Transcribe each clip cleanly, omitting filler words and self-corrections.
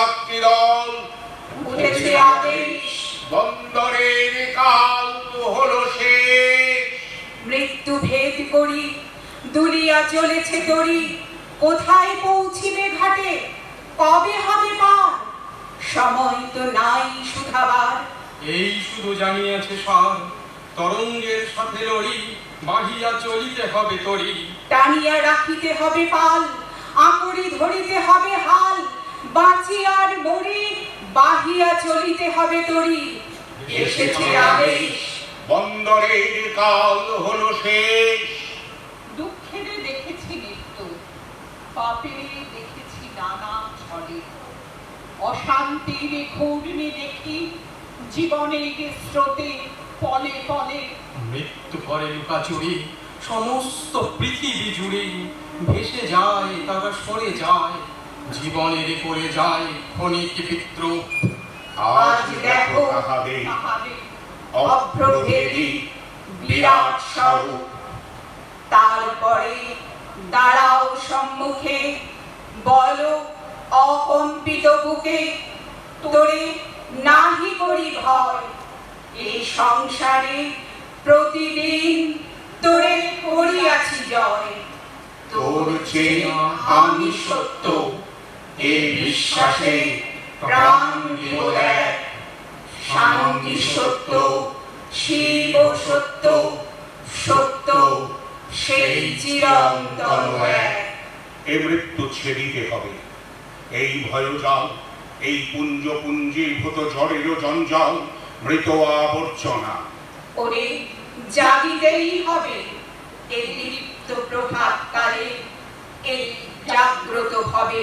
যাত্রী দল উঠেছে আদেশ, বন্দরের কাল হলো শেষ। মৃত্যু ভেদ করি দুলিয়া চলেছে তরি, কোথায় পৌঁছিবে ঘাটে, কবে হবে পার, সময় তো নাই সুধাবার। এই শুধু জানিয়াছে সার, তরঙ্গের সাথে লড়ি, বাহিয়া চলিতে হবে তরি। টানিয়া রাখিতে হবে পাল, আকড়ি ধরিতে হবে হাল, বাঁচি আর মরি, বাহিয়া চলিতে হবে তরি। এসেছে আদেশ, বন্দরের কাল হলো শেষ। দুঃখেরে দেখেছি মৃত্যু, পাপেরে দেখেছি নানা ছলে, অশান্তির ঘূর্ণি দেখি জীবনের স্রোতে পলে পলে। মৃত্যু করে লুকাচুরি, সমস্ত পৃথিবী জুড়ে ভেসে যায়, তারা সরে যায়, জীবনের করে যায় ক্ষণিক পিত্র। আজ দেখো তাহাদের তাহাদের অভ্রভেদী বিরাট স্বরূপ, তারপরে দাঁড়াও সম্মুখে, বলো অকম্পিত বুকে, তোরে নাহি করি ভয়, এই সংসারে প্রতিদিন তোরে করিয়াছি জয়। তোর চেয়ে আমি সত্য, এই বিশ্বাসে প্রাণ দিব এক। শান্তি সত্য, শিব সত্য, সত্য সেই চিরন্তন এক। এ মৃত্যু ছেড়িতে হবে, এই ভয়জাল, এই পুঞ্জ পুঞ্জীভূত ঝড়ের জঞ্জাল, মৃত আবর্জনা। ওরে জাগিতেই হবে, এই দীপ্ত প্রভাতকালে, এই জাগ্রত হবে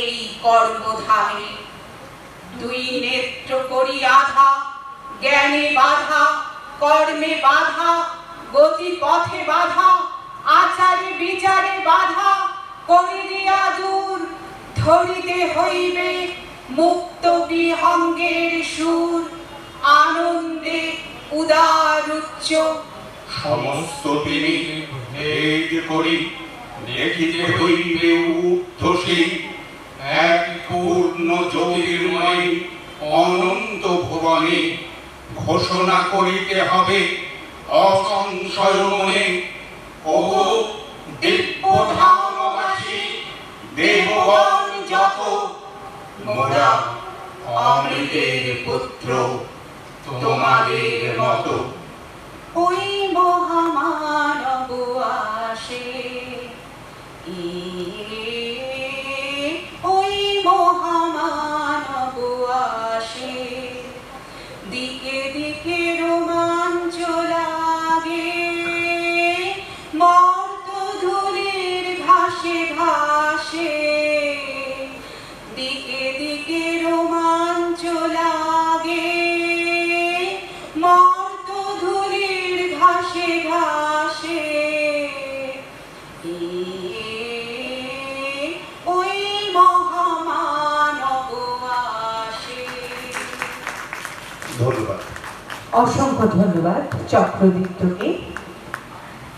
এই কর্মধামে। দুই নেত্র করি আধা, জ্ঞানে বাধা, কর্মে বাধা, গতি পথে বাধা, আচারে বিচারে বাধা, করি দিয়া দূর, ধরিতে হইবে মুক্ত বিহঙ্গের সুর, আনন্দে উদার উচ্চ। সমস্ত তিনি ভেদ করি, দেখিতে হইবে ঊর্ধ্বসী, এক পূর্ণ জ্যোতির্ময় অনন্ত ভুবনে। ঘোষণা করিতে হবে অসংশয় মনে, ও দিব্যধামবাসী দেবগণ যত, মোরা অমৃতের পুত্র তোমাদের মতো। ওই মহামানব আসে, ওই মহামানব আসে, দিকে দিকে রোমাঞ্চ লাগে, মর্ত ধুলির ঘাসে ঘাসে, দিকে দিকে রোমাঞ্চ লাগে, মর্ত ধুলির ঘাসে ঘাসে, ওই মহামানব আসে। ধন্যবাদ। অসংখ্য ধন্যবাদ চক্রবর্তীকে।